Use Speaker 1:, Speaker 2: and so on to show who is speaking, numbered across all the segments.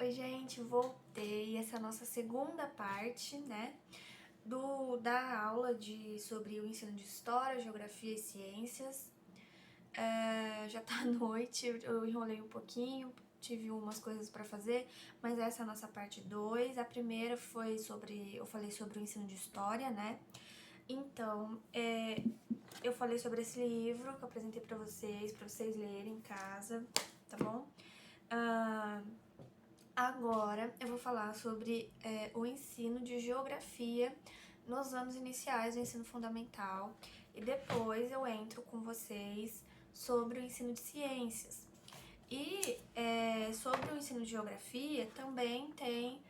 Speaker 1: Oi, gente, voltei. Essa é a nossa segunda parte, né, da aula sobre o ensino de História, Geografia e Ciências. Já tá noite, eu enrolei um pouquinho, tive umas coisas para fazer, mas essa é a nossa parte 2. A primeira foi eu falei sobre o ensino de História, né? Então, eu falei sobre esse livro que eu apresentei para vocês lerem em casa, tá bom? Agora eu vou falar sobre o ensino de geografia nos anos iniciais do ensino fundamental e depois eu entro com vocês sobre o ensino de ciências. E sobre o ensino de geografia também tem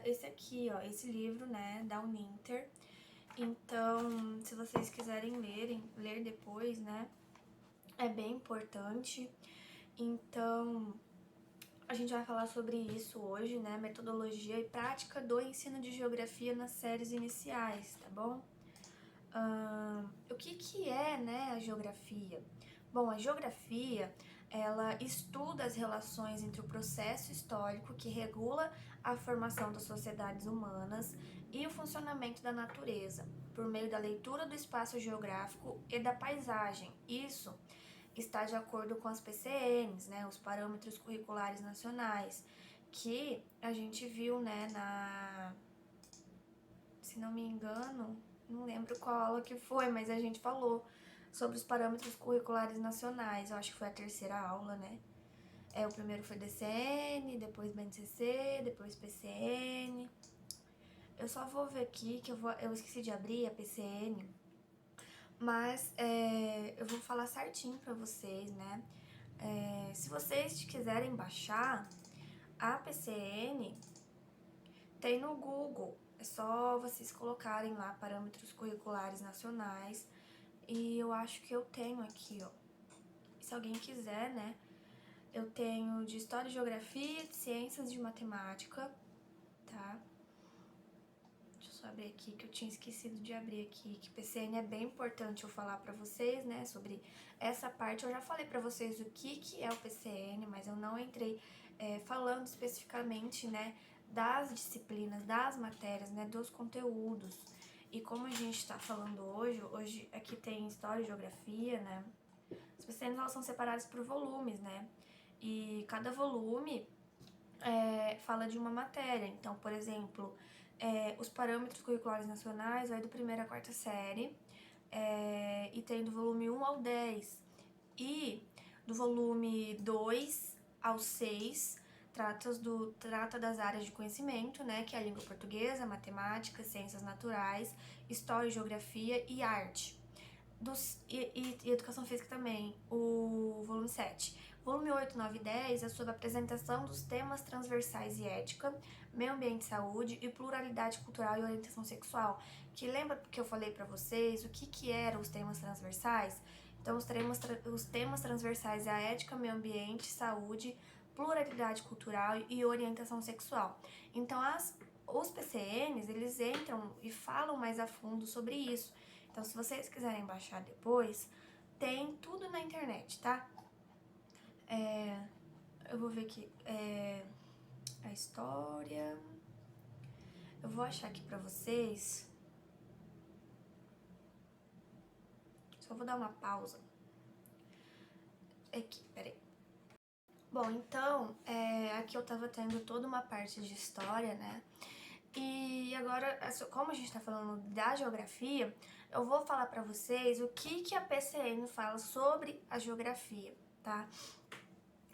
Speaker 1: esse aqui, ó, esse livro, né, da Uninter. Então, se vocês quiserem ler depois, né, é bem importante. Então, a gente vai falar sobre isso hoje, né? Metodologia e prática do ensino de geografia nas séries iniciais, tá bom? O que é, né, a geografia? Bom, a geografia, ela estuda as relações entre o processo histórico que regula a formação das sociedades humanas e o funcionamento da natureza, por meio da leitura do espaço geográfico e da paisagem. Isso está de acordo com as PCNs, né, os Parâmetros Curriculares Nacionais, que a gente viu, né, se não me engano, não lembro qual aula que foi, mas a gente falou sobre os Parâmetros Curriculares Nacionais, eu acho que foi a terceira aula, né. O primeiro foi DCN, depois BNCC, depois PCN. Eu só vou ver aqui, que eu esqueci de abrir a PCN, mas eu vou falar certinho pra vocês, né? Se vocês quiserem baixar a PCN, tem no Google. É só vocês colocarem lá Parâmetros Curriculares Nacionais. E eu acho que eu tenho aqui, ó. Se alguém quiser, né? Eu tenho de História e Geografia, de Ciências de Matemática, tá? Deixa eu só abrir aqui, que eu tinha esquecido de abrir aqui, que PCN é bem importante eu falar pra vocês, né, sobre essa parte. Eu já falei pra vocês o que é o PCN, mas eu não entrei falando especificamente, né, das disciplinas, das matérias, né, dos conteúdos. E como a gente tá falando hoje aqui tem História e Geografia, né, as PCNs elas são separadas por volumes, né, e cada volume fala de uma matéria. Então, por exemplo, os parâmetros curriculares nacionais vai do primeiro à quarta série, e tem do volume 1 ao 10. E do volume 2 ao 6 trata das áreas de conhecimento, né, que é a língua portuguesa, matemática, ciências naturais, história, geografia e arte. E Educação Física também, o volume 7. Volume 8, 9 e 10 é sobre a apresentação dos temas transversais e ética, meio ambiente e saúde e pluralidade cultural e orientação sexual. Que lembra que eu falei pra vocês o que eram os temas transversais? Então, os temas transversais é a ética, meio ambiente, saúde, pluralidade cultural e orientação sexual. Então, os PCNs, eles entram e falam mais a fundo sobre isso. Então, se vocês quiserem baixar depois, tem tudo na internet, tá? Eu vou ver aqui, a história. Eu vou achar aqui pra vocês. Só vou dar uma pausa. Aqui, peraí. Bom, então, aqui eu tava tendo toda uma parte de história, né? E agora, como a gente tá falando da geografia, eu vou falar pra vocês o que a PCN fala sobre a geografia, tá?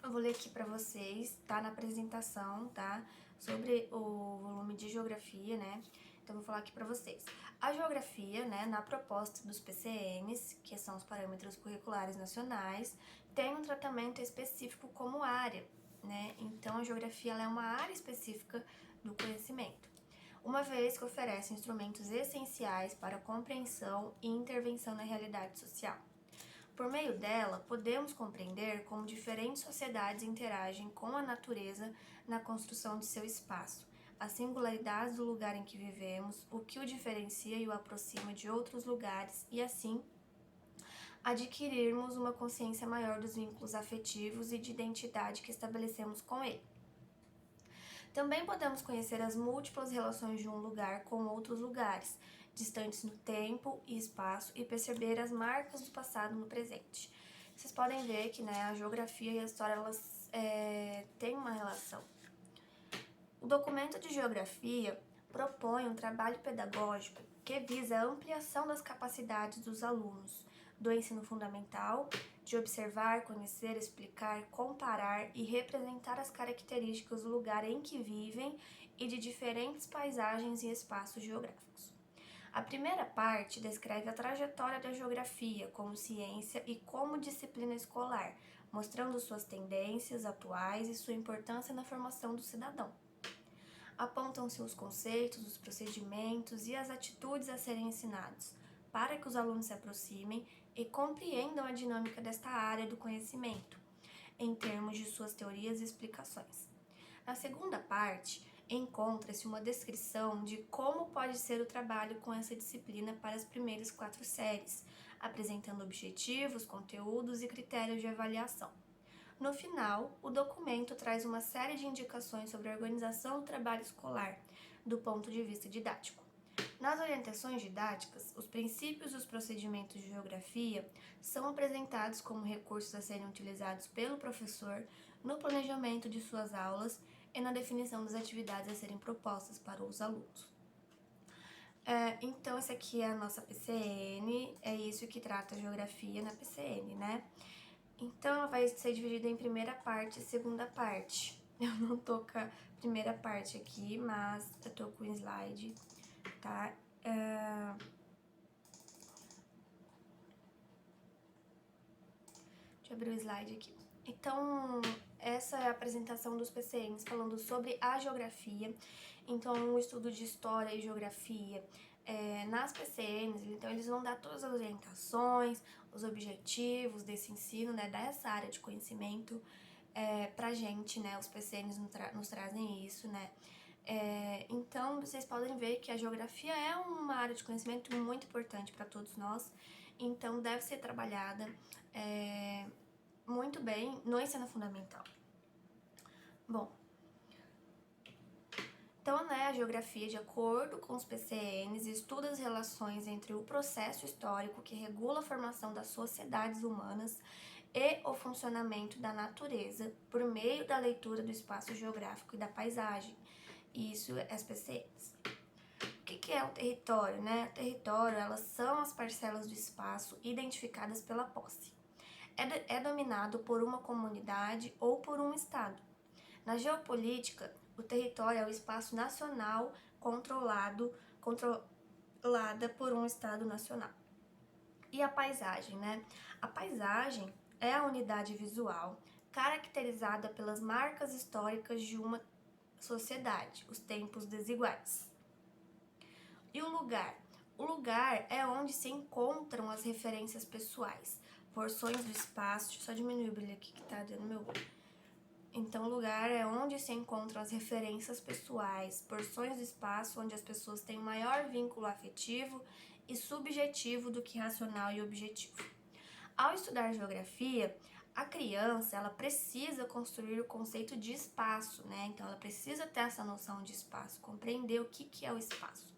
Speaker 1: Eu vou ler aqui pra vocês, tá na apresentação, tá? Sobre o volume de geografia, né? Então, eu vou falar aqui pra vocês. A geografia, né, na proposta dos PCNs, que são os Parâmetros Curriculares Nacionais, tem um tratamento específico como área, né? Então, a geografia ela é uma área específica do conhecimento, uma vez que oferece instrumentos essenciais para a compreensão e intervenção na realidade social. Por meio dela, podemos compreender como diferentes sociedades interagem com a natureza na construção de seu espaço, as singularidades do lugar em que vivemos, o que o diferencia e o aproxima de outros lugares e, assim, adquirirmos uma consciência maior dos vínculos afetivos e de identidade que estabelecemos com ele. Também podemos conhecer as múltiplas relações de um lugar com outros lugares, distantes no tempo e espaço, e perceber as marcas do passado no presente. Vocês podem ver que, né, a geografia e a história elas têm uma relação. O documento de geografia propõe um trabalho pedagógico que visa a ampliação das capacidades dos alunos do ensino fundamental, de observar, conhecer, explicar, comparar e representar as características do lugar em que vivem e de diferentes paisagens e espaços geográficos. A primeira parte descreve a trajetória da geografia como ciência e como disciplina escolar, mostrando suas tendências atuais e sua importância na formação do cidadão. Apontam-se os conceitos, os procedimentos e as atitudes a serem ensinados, para que os alunos se aproximem e compreendam a dinâmica desta área do conhecimento, em termos de suas teorias e explicações. Na segunda parte, encontra-se uma descrição de como pode ser o trabalho com essa disciplina para as primeiras 4 séries, apresentando objetivos, conteúdos e critérios de avaliação. No final, o documento traz uma série de indicações sobre a organização do trabalho escolar, do ponto de vista didático. Nas orientações didáticas, os princípios e os procedimentos de geografia são apresentados como recursos a serem utilizados pelo professor no planejamento de suas aulas e na definição das atividades a serem propostas para os alunos. Então, essa aqui é a nossa PCN, é isso que trata a geografia na PCN, né? Então, ela vai ser dividida em primeira parte e segunda parte. Eu não tô com a primeira parte aqui, mas eu tô com o slide, tá? Deixa eu abrir o slide aqui. Então, essa é a apresentação dos PCNs falando sobre a geografia. Então, o estudo de história e geografia nas PCNs, então eles vão dar todas as orientações, os objetivos desse ensino, né, dessa área de conhecimento pra gente, né, os PCNs nos trazem isso, né. Então, vocês podem ver que a geografia é uma área de conhecimento muito importante para todos nós, então deve ser trabalhada muito bem no ensino fundamental. Bom, então, né, a geografia, de acordo com os PCNs, estuda as relações entre o processo histórico que regula a formação das sociedades humanas e o funcionamento da natureza por meio da leitura do espaço geográfico e da paisagem. Isso é as PCNs. O que é o território, né? O território, elas são as parcelas do espaço identificadas pela posse. É dominado por uma comunidade ou por um estado. Na geopolítica, o território é o espaço nacional controlada por um estado nacional. E a paisagem, né? A paisagem é a unidade visual caracterizada pelas marcas históricas de uma sociedade, os tempos desiguais. E o lugar? O lugar é onde se encontram as referências pessoais, porções do espaço. Deixa eu só diminuir o brilho aqui que tá dando meu olho. Então, o lugar é onde se encontram as referências pessoais, porções do espaço onde as pessoas têm maior vínculo afetivo e subjetivo do que racional e objetivo. Ao estudar geografia, a criança ela precisa construir o conceito de espaço, né? Então, ela precisa ter essa noção de espaço, compreender o que é o espaço.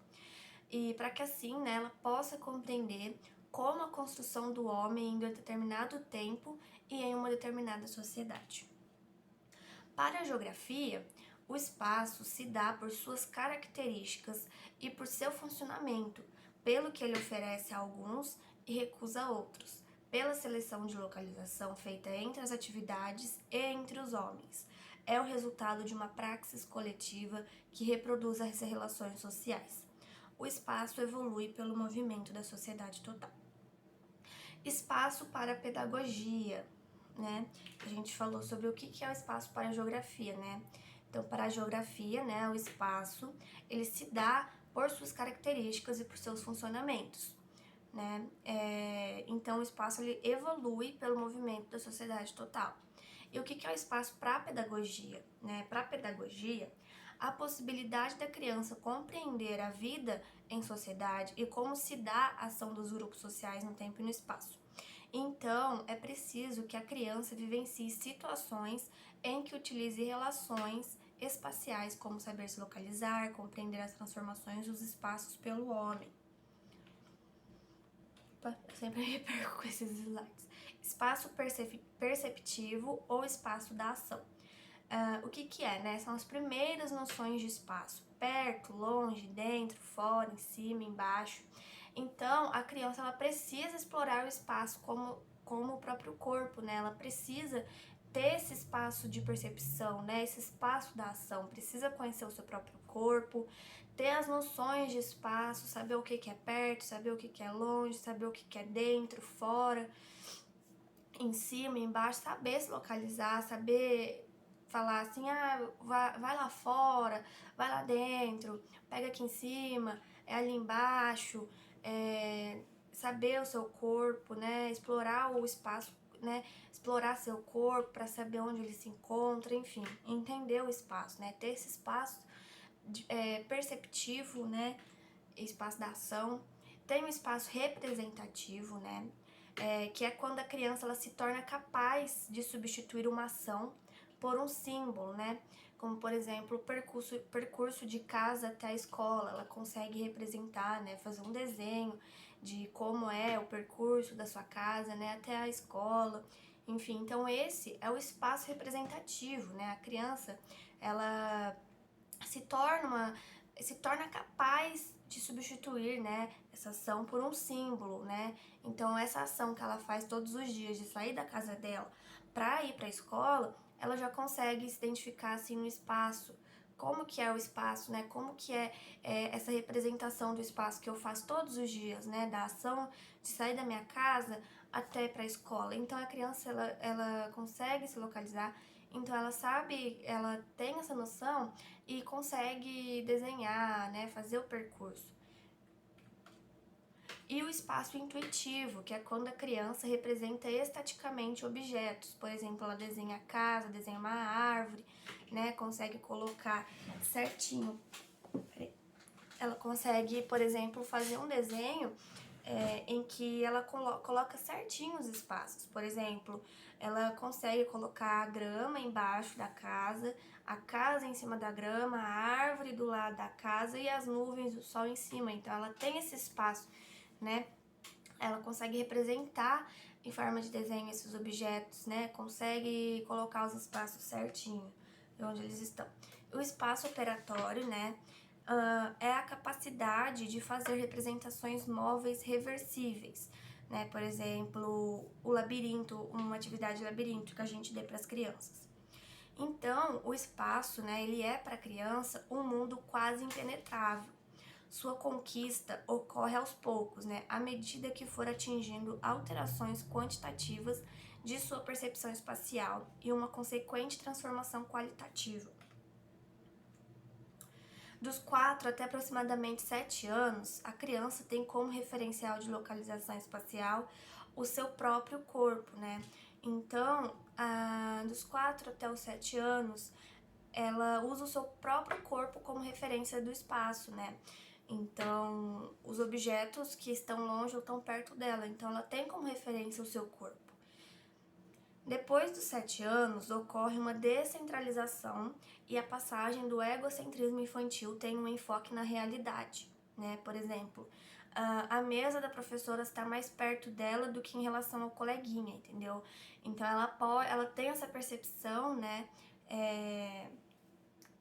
Speaker 1: E para que assim, né, ela possa compreender como a construção do homem em um determinado tempo e em uma determinada sociedade. Para a geografia, o espaço se dá por suas características e por seu funcionamento, pelo que ele oferece a alguns e recusa a outros, pela seleção de localização feita entre as atividades e entre os homens. É o resultado de uma praxis coletiva que reproduz as relações sociais. O espaço evolui pelo movimento da sociedade total. Espaço para a pedagogia, né? A gente falou sobre o que é o espaço para a geografia, né? Então, para a geografia, né, o espaço, ele se dá por suas características e por seus funcionamentos, né? Então, o espaço, ele evolui pelo movimento da sociedade total. E o que é o espaço para a pedagogia, né? Para a pedagogia, a possibilidade da criança compreender a vida em sociedade e como se dá a ação dos grupos sociais no tempo e no espaço. Então, é preciso que a criança vivencie situações em que utilize relações espaciais, como saber se localizar, compreender as transformações dos espaços pelo homem. Eu sempre me perco com esses slides. Espaço perceptivo ou espaço da ação. O que é, né? São as primeiras noções de espaço. Perto, longe, dentro, fora, em cima, embaixo. Então, a criança, ela precisa explorar o espaço como o próprio corpo, né? Ela precisa ter esse espaço de percepção, né? Esse espaço da ação. Precisa conhecer o seu próprio corpo, ter as noções de espaço, saber o que é perto, saber o que é longe, saber o que é dentro, fora, em cima, embaixo, saber se localizar, saber falar assim, vai lá fora, vai lá dentro, pega aqui em cima, é ali embaixo, saber o seu corpo, né, explorar o espaço, né, explorar seu corpo para saber onde ele se encontra, enfim, entender o espaço, né, ter esse espaço perceptivo, né, espaço da ação. Tem o espaço representativo, né, que é quando a criança ela se torna capaz de substituir uma ação por um símbolo, né? Como, por exemplo, o percurso de casa até a escola. Ela consegue representar, né? Fazer um desenho de como é o percurso da sua casa, né? Até a escola. Enfim, então esse é o espaço representativo, né? A criança, ela se torna capaz de substituir, né, essa ação por um símbolo, né? Então essa ação que ela faz todos os dias de sair da casa dela para ir para a escola, ela já consegue se identificar assim no espaço. Como que é o espaço, né? Como que é essa representação do espaço que eu faço todos os dias, né? Da ação de sair da minha casa até para a escola. Então a criança ela consegue se localizar, então ela sabe, ela tem essa noção e consegue desenhar, né, fazer o percurso. E o espaço intuitivo, que é quando a criança representa estaticamente objetos. Por exemplo, ela desenha a casa, desenha uma árvore, né, consegue colocar certinho. Ela consegue, por exemplo, fazer um desenho em que ela coloca certinho os espaços. Por exemplo, ela consegue colocar a grama embaixo da casa, a casa em cima da grama, a árvore do lado da casa e as nuvens, o sol em cima. Então ela tem esse espaço, né? Ela consegue representar em forma de desenho esses objetos, né? Consegue colocar os espaços certinho de onde eles estão. O espaço operatório, né? É a capacidade de fazer representações móveis reversíveis, né? Por exemplo, o labirinto, uma atividade labirinto que a gente dê para as crianças. Então, o espaço, né, ele é para a criança um mundo quase impenetrável. Sua conquista ocorre aos poucos, né, à medida que for atingindo alterações quantitativas de sua percepção espacial e uma consequente transformação qualitativa. Dos 4 até aproximadamente 7 anos, a criança tem como referencial de localização espacial o seu próprio corpo, né? Então, dos 4 até os 7 anos, ela usa o seu próprio corpo como referência do espaço, né? Então, os objetos que estão longe ou estão perto dela, então ela tem como referência o seu corpo. Depois dos 7 anos, ocorre uma descentralização e a passagem do egocentrismo infantil tem um enfoque na realidade, né? Por exemplo, a mesa da professora está mais perto dela do que em relação ao coleguinha, entendeu? Então ela tem essa percepção, né,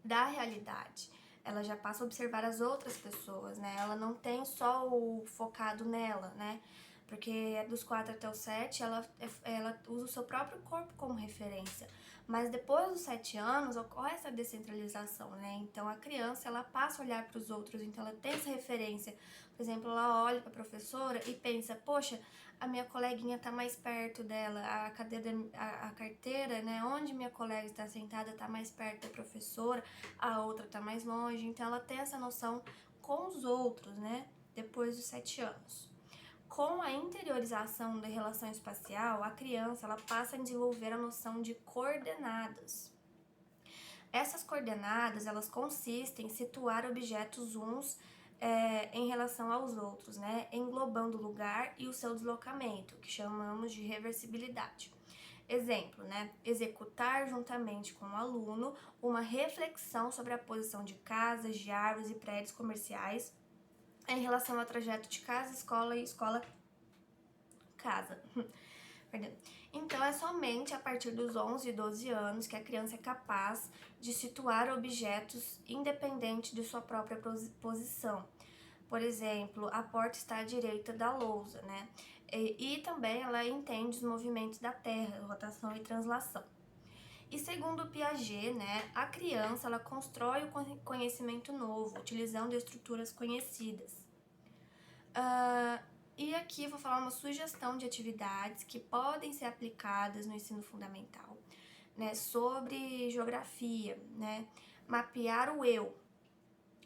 Speaker 1: da realidade. Ela já passa a observar as outras pessoas, né? Ela não tem só o focado nela, né? Porque dos 4 até os 7, ela usa o seu próprio corpo como referência. Mas depois dos 7 anos, ocorre essa descentralização, né? Então, a criança, ela passa a olhar para os outros, então ela tem essa referência. Por exemplo, ela olha para a professora e pensa, poxa, a minha coleguinha está mais perto dela, a carteira, né, onde minha colega está sentada está mais perto da professora, a outra está mais longe. Então, ela tem essa noção com os outros, né, depois dos 7 anos. Com a interiorização da relação espacial, a criança ela passa a desenvolver a noção de coordenadas. Essas coordenadas, elas consistem em situar objetos uns em relação aos outros, né? Englobando o lugar e o seu deslocamento, que chamamos de reversibilidade. Exemplo, né? Executar juntamente com o aluno uma reflexão sobre a posição de casas, de árvores e prédios comerciais em relação ao trajeto de casa, escola e escola-casa. Perdão. Então, é somente a partir dos 11 e 12 anos que a criança é capaz de situar objetos independente de sua própria posição. Por exemplo, a porta está à direita da lousa, né? E também ela entende os movimentos da Terra, rotação e translação. E segundo Piaget, né, a criança ela constrói o conhecimento novo, utilizando estruturas conhecidas. E aqui vou falar uma sugestão de atividades que podem ser aplicadas no ensino fundamental, né, sobre geografia, né, mapear o eu,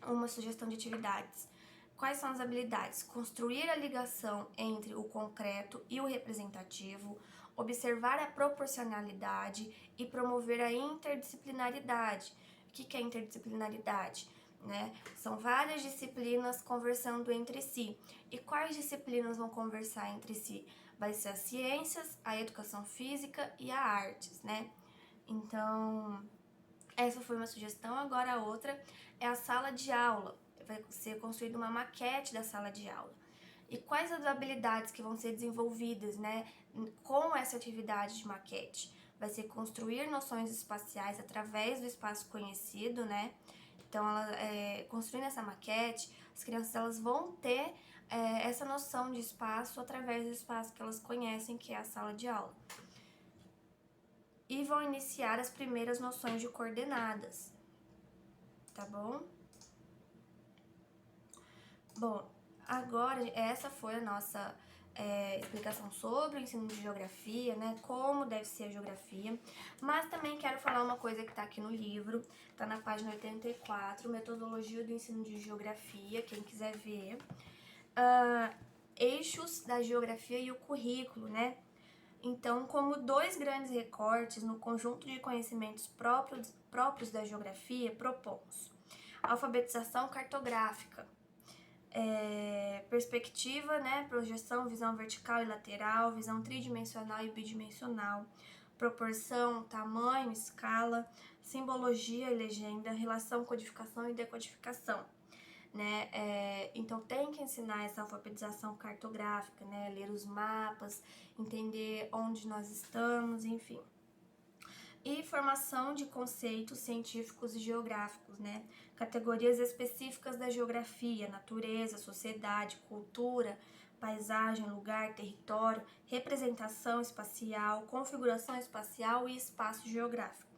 Speaker 1: uma sugestão de atividades. Quais são as habilidades? Construir a ligação entre o concreto e o representativo, observar a proporcionalidade e promover a interdisciplinaridade. O que é interdisciplinaridade? Né? São várias disciplinas conversando entre si. E quais disciplinas vão conversar entre si? Vai ser as ciências, a educação física e a artes, né? Então, essa foi uma sugestão. Agora a outra é a sala de aula. Vai ser construída uma maquete da sala de aula. E quais as habilidades que vão ser desenvolvidas, né, com essa atividade de maquete? Vai ser construir noções espaciais através do espaço conhecido, né? Então, construindo essa maquete, as crianças elas vão ter essa noção de espaço através do espaço que elas conhecem, que é a sala de aula. E vão iniciar as primeiras noções de coordenadas, tá bom? Bom, agora essa foi a nossa explicação sobre o ensino de geografia, né? Como deve ser a geografia. Mas também quero falar uma coisa que tá aqui no livro, tá na página 84, Metodologia do Ensino de Geografia, quem quiser ver. Eixos da geografia e o currículo, né? Então, como dois grandes recortes no conjunto de conhecimentos próprios da geografia, propomos alfabetização cartográfica, perspectiva, né, projeção, visão vertical e lateral, visão tridimensional e bidimensional, proporção, tamanho, escala, simbologia e legenda, relação, codificação e decodificação. Né? Então tem que ensinar essa alfabetização cartográfica, né? Ler os mapas, entender onde nós estamos, enfim. E formação de conceitos científicos e geográficos, né? Categorias específicas da geografia, natureza, sociedade, cultura, paisagem, lugar, território, representação espacial, configuração espacial e espaço geográfico.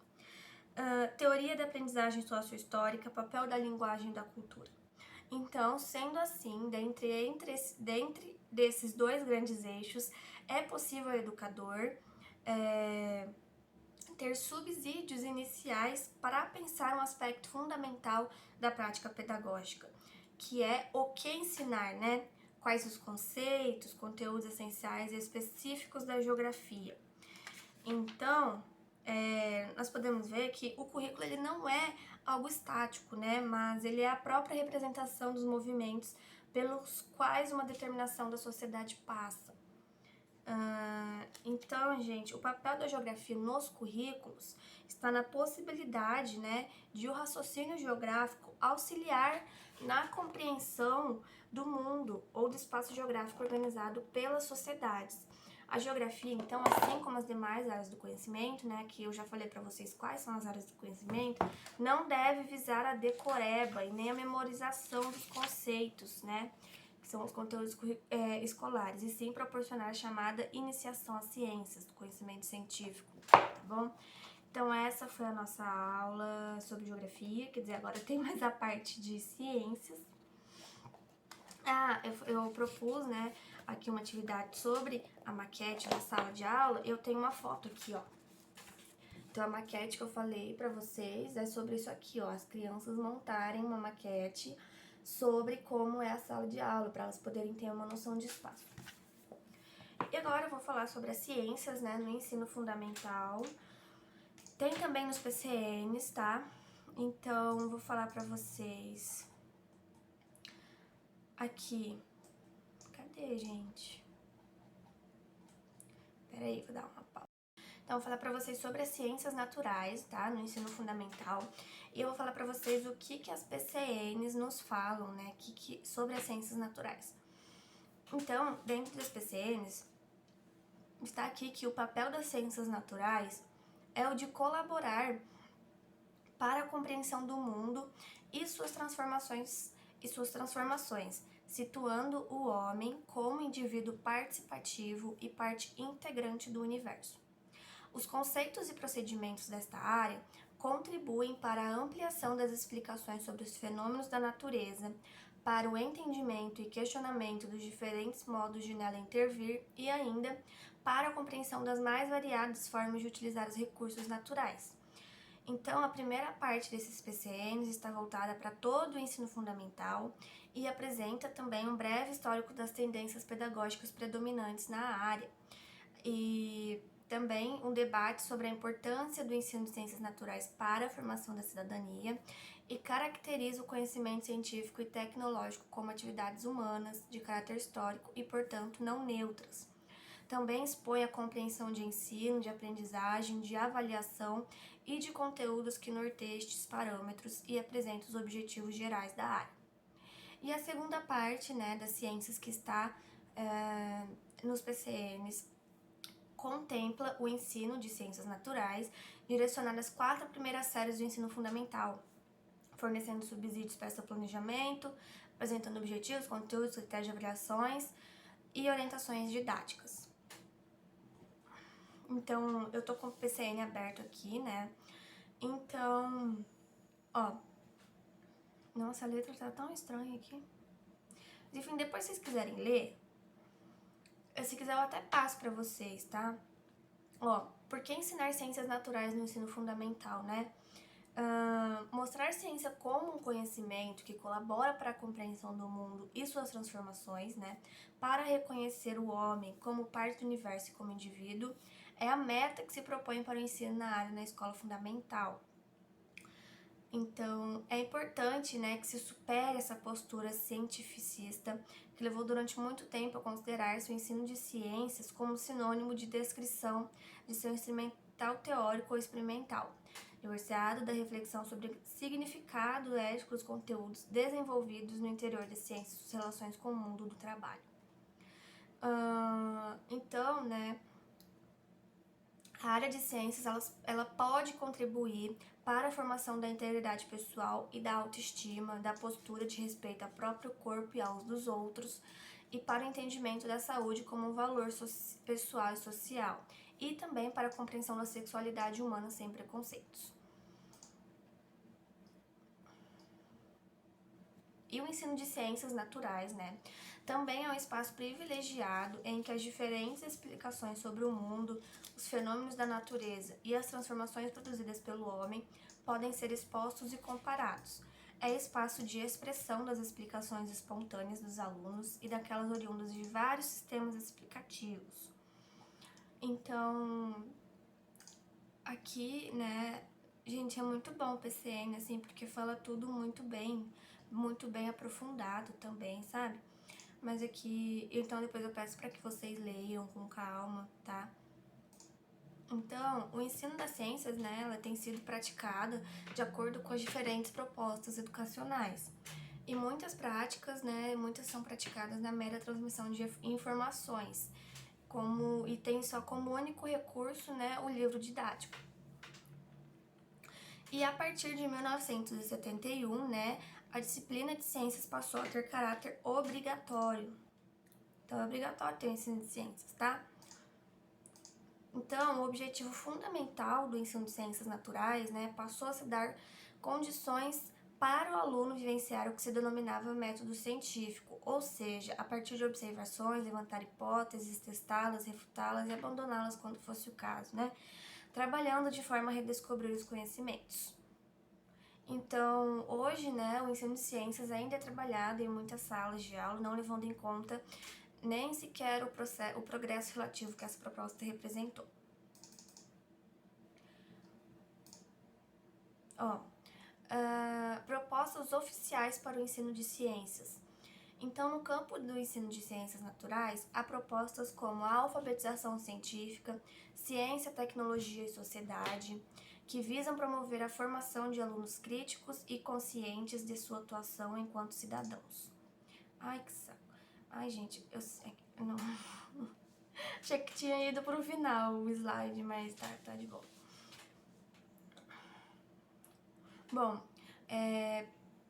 Speaker 1: Teoria da aprendizagem sociohistórica, papel da linguagem e da cultura. Então, sendo assim, dentre desses dois grandes eixos, é possível ao educador ter subsídios iniciais para pensar um aspecto fundamental da prática pedagógica, que é o que ensinar, né? Quais os conceitos, conteúdos essenciais e específicos da geografia. Então, nós podemos ver que o currículo ele não é algo estático, né? Mas ele é a própria representação dos movimentos pelos quais uma determinação da sociedade passa. Então, gente, o papel da geografia nos currículos está na possibilidade, né, de o raciocínio geográfico auxiliar na compreensão do mundo ou do espaço geográfico organizado pelas sociedades. A geografia, então, assim como as demais áreas do conhecimento, né, que eu já falei para vocês quais são as áreas do conhecimento, não deve visar a decoreba e nem a memorização dos conceitos, né, que são os conteúdos escolares, e sim proporcionar a chamada iniciação às ciências, do conhecimento científico, tá bom? Então essa foi a nossa aula sobre geografia, quer dizer, agora tem mais a parte de ciências. Eu propus, né, aqui uma atividade sobre a maquete da sala de aula. Eu tenho uma foto aqui, ó. Então a maquete que eu falei pra vocês é sobre isso aqui, ó, as crianças montarem uma maquete sobre como é a sala de aula, para elas poderem ter uma noção de espaço. E agora eu vou falar sobre as ciências, né, no ensino fundamental. Tem também nos PCNs, tá? Então, eu vou falar pra vocês aqui. Cadê, gente? Peraí, vou dar uma pausa. Então, eu vou falar pra vocês sobre as ciências naturais, tá? No ensino fundamental. E eu vou falar pra vocês o que as PCNs nos falam, né? Sobre as ciências naturais. Então, dentro das PCNs, está aqui que o papel das ciências naturais é o de colaborar para a compreensão do mundo e suas transformações, situando o homem como indivíduo participativo e parte integrante do universo. Os conceitos e procedimentos desta área contribuem para a ampliação das explicações sobre os fenômenos da natureza, para o entendimento e questionamento dos diferentes modos de nela intervir e ainda para a compreensão das mais variadas formas de utilizar os recursos naturais. Então, a primeira parte desses PCNs está voltada para todo o ensino fundamental e apresenta também um breve histórico das tendências pedagógicas predominantes na área e também um debate sobre a importância do ensino de ciências naturais para a formação da cidadania e caracteriza o conhecimento científico e tecnológico como atividades humanas de caráter histórico e, portanto, não neutras. Também expõe a compreensão de ensino, de aprendizagem, de avaliação e de conteúdos que norteiam estes parâmetros e apresenta os objetivos gerais da área. E a segunda parte, né, das ciências que está nos PCNs contempla o ensino de ciências naturais, direcionado às 4 primeiras séries do ensino fundamental, fornecendo subsídios para seu planejamento, apresentando objetivos, conteúdos, critérios de avaliações e orientações didáticas. Então, eu tô com o PCN aberto aqui, né? Então, ó. Nossa, a letra tá tão estranha aqui. Enfim, depois se vocês quiserem ler, se quiser eu até passo pra vocês, tá? Ó, por que ensinar ciências naturais no ensino fundamental, né? Mostrar ciência como um conhecimento que colabora para a compreensão do mundo e suas transformações, né? Para reconhecer o homem como parte do universo e como indivíduo, é a meta que se propõe para o ensino na área na escola fundamental. Então, é importante, né, que se supere essa postura cientificista que levou durante muito tempo a considerar-se o ensino de ciências como sinônimo de descrição de seu instrumental teórico ou experimental, divorciado da reflexão sobre o significado ético dos conteúdos desenvolvidos no interior das ciências e suas relações com o mundo do trabalho. Então, né, a área de ciências ela pode contribuir para a formação da integridade pessoal e da autoestima, da postura de respeito ao próprio corpo e aos dos outros, e para o entendimento da saúde como um valor pessoal e social, e também para a compreensão da sexualidade humana sem preconceitos. E o ensino de ciências naturais, né? Também é um espaço privilegiado em que as diferentes explicações sobre o mundo, os fenômenos da natureza e as transformações produzidas pelo homem podem ser expostos e comparados. É espaço de expressão das explicações espontâneas dos alunos e daquelas oriundas de vários sistemas explicativos. Então, aqui, né, gente, é muito bom o PCN, assim, porque fala tudo muito bem aprofundado também, sabe? Mas aqui, então depois eu peço para que vocês leiam com calma, tá? Então, o ensino das ciências, né, ela tem sido praticada de acordo com as diferentes propostas educacionais. E muitas práticas, né, muitas são praticadas na mera transmissão de informações, e tem só como único recurso, né, o livro didático. E a partir de 1971, né, a disciplina de ciências passou a ter caráter obrigatório. Então, é obrigatório ter o ensino de ciências, tá? Então, o objetivo fundamental do ensino de ciências naturais, né, passou a se dar condições para o aluno vivenciar o que se denominava método científico, ou seja, a partir de observações, levantar hipóteses, testá-las, refutá-las e abandoná-las quando fosse o caso, né? Trabalhando de forma a redescobrir os conhecimentos. Então, hoje, né, o ensino de ciências ainda é trabalhado em muitas salas de aula, não levando em conta nem sequer o progresso relativo que essa proposta representou. Propostas oficiais para o ensino de ciências. Então, no campo do ensino de ciências naturais, há propostas como a alfabetização científica, ciência, tecnologia e sociedade, que visam promover a formação de alunos críticos e conscientes de sua atuação enquanto cidadãos. Ai, que saco. Ai, gente, eu sei. Não. Achei que tinha ido pro final o slide, mas tá de boa. Bom,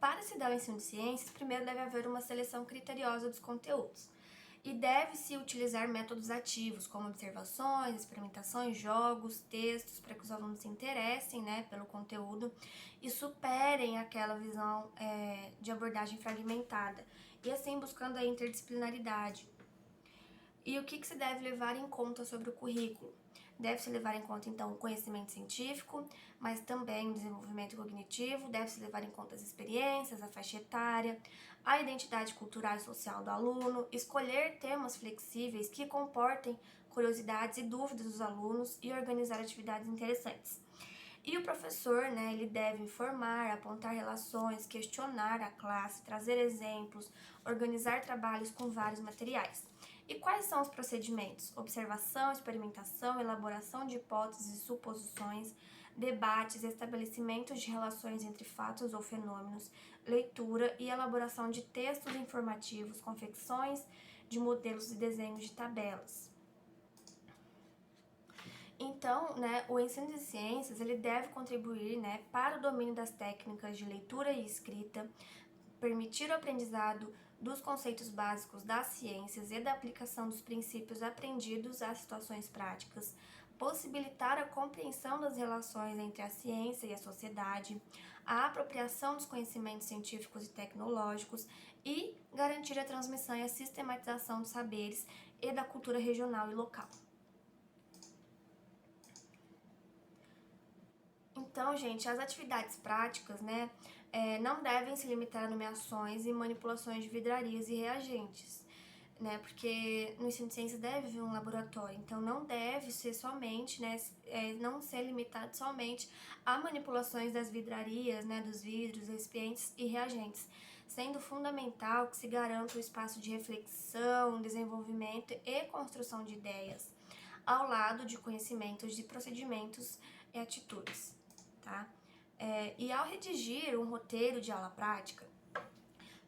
Speaker 1: para se dar o ensino de ciências, primeiro deve haver uma seleção criteriosa dos conteúdos. E deve-se utilizar métodos ativos, como observações, experimentações, jogos, textos, para que os alunos se interessem, né, pelo conteúdo e superem aquela visão de abordagem fragmentada, e assim buscando a interdisciplinaridade. E o que se deve levar em conta sobre o currículo? Deve-se levar em conta, então, o conhecimento científico, mas também o desenvolvimento cognitivo, deve-se levar em conta as experiências, a faixa etária, a identidade cultural e social do aluno, escolher temas flexíveis que comportem curiosidades e dúvidas dos alunos e organizar atividades interessantes. E o professor, né, ele deve informar, apontar relações, questionar a classe, trazer exemplos, organizar trabalhos com vários materiais. E quais são os procedimentos? Observação, experimentação, elaboração de hipóteses e suposições, debates, estabelecimento de relações entre fatos ou fenômenos, leitura e elaboração de textos informativos, confecções de modelos e desenhos de tabelas. Então, né, o ensino de ciências ele deve contribuir, né, para o domínio das técnicas de leitura e escrita, permitir o aprendizado dos conceitos básicos das ciências e da aplicação dos princípios aprendidos às situações práticas, possibilitar a compreensão das relações entre a ciência e a sociedade, a apropriação dos conhecimentos científicos e tecnológicos e garantir a transmissão e a sistematização dos saberes e da cultura regional e local. Então, gente, as atividades práticas, né, não devem se limitar a nomeações e manipulações de vidrarias e reagentes, né, porque no ensino de ciências deve haver um laboratório, então não deve ser somente, né, não ser limitado somente a manipulações das vidrarias, né, dos vidros, recipientes e reagentes, sendo fundamental que se garanta o espaço de reflexão, desenvolvimento e construção de ideias, ao lado de conhecimentos de procedimentos e atitudes. Tá? E ao redigir um roteiro de aula prática,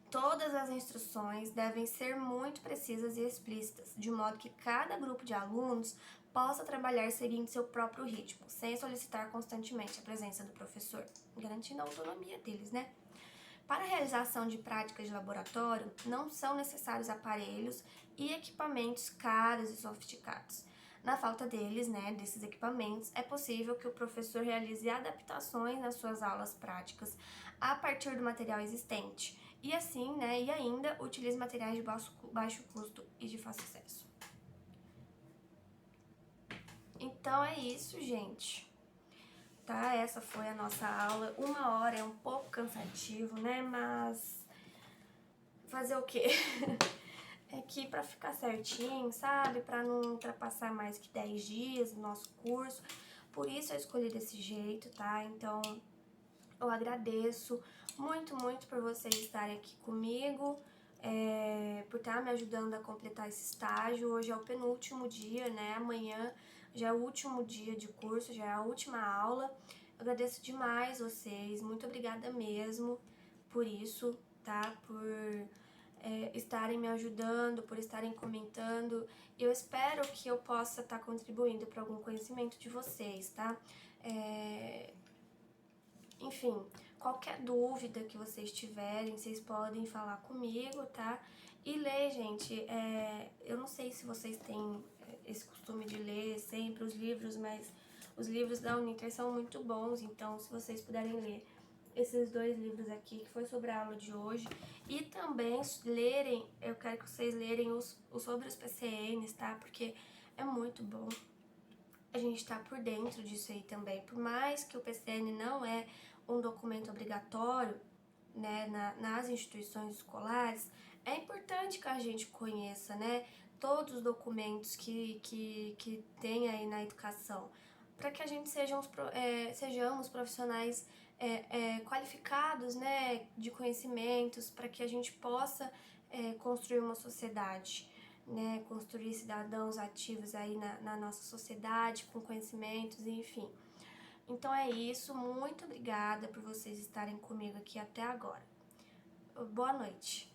Speaker 1: todas as instruções devem ser muito precisas e explícitas, de modo que cada grupo de alunos possa trabalhar seguindo seu próprio ritmo, sem solicitar constantemente a presença do professor, garantindo a autonomia deles, né? Para a realização de práticas de laboratório, não são necessários aparelhos e equipamentos caros e sofisticados. Na falta deles, né, desses equipamentos, é possível que o professor realize adaptações nas suas aulas práticas a partir do material existente e assim, né, e ainda utilize materiais de baixo custo e de fácil acesso. Então é isso, gente. Tá? Essa foi a nossa aula. 1 hora é um pouco cansativo, né? Mas fazer o quê? É que pra ficar certinho, sabe? Pra não ultrapassar mais que 10 dias no nosso curso. Por isso eu escolhi desse jeito, tá? Então eu agradeço muito, muito por vocês estarem aqui comigo, por estar me ajudando a completar esse estágio. Hoje é o penúltimo dia, né? Amanhã já é o último dia de curso, já é a última aula. Eu agradeço demais vocês, muito obrigada mesmo por isso, tá? Por estarem me ajudando, por estarem comentando. Eu espero que eu possa estar contribuindo para algum conhecimento de vocês, tá? Enfim, qualquer dúvida que vocês tiverem, vocês podem falar comigo, tá? E ler, gente, eu não sei se vocês têm esse costume de ler sempre os livros, mas os livros da Uninter são muito bons, então se vocês puderem ler esses 2 livros aqui, que foi sobre a aula de hoje, e também lerem, eu quero que vocês lerem sobre os PCNs, tá? Porque é muito bom a gente tá por dentro disso aí também. Por mais que o PCN não é um documento obrigatório, né, nas instituições escolares, é importante que a gente conheça, né, todos os documentos que tem aí na educação, para que a gente sejamos profissionais qualificados, né, de conhecimentos para que a gente possa construir uma sociedade, né, construir cidadãos ativos aí na nossa sociedade, com conhecimentos, enfim. Então é isso, muito obrigada por vocês estarem comigo aqui até agora. Boa noite.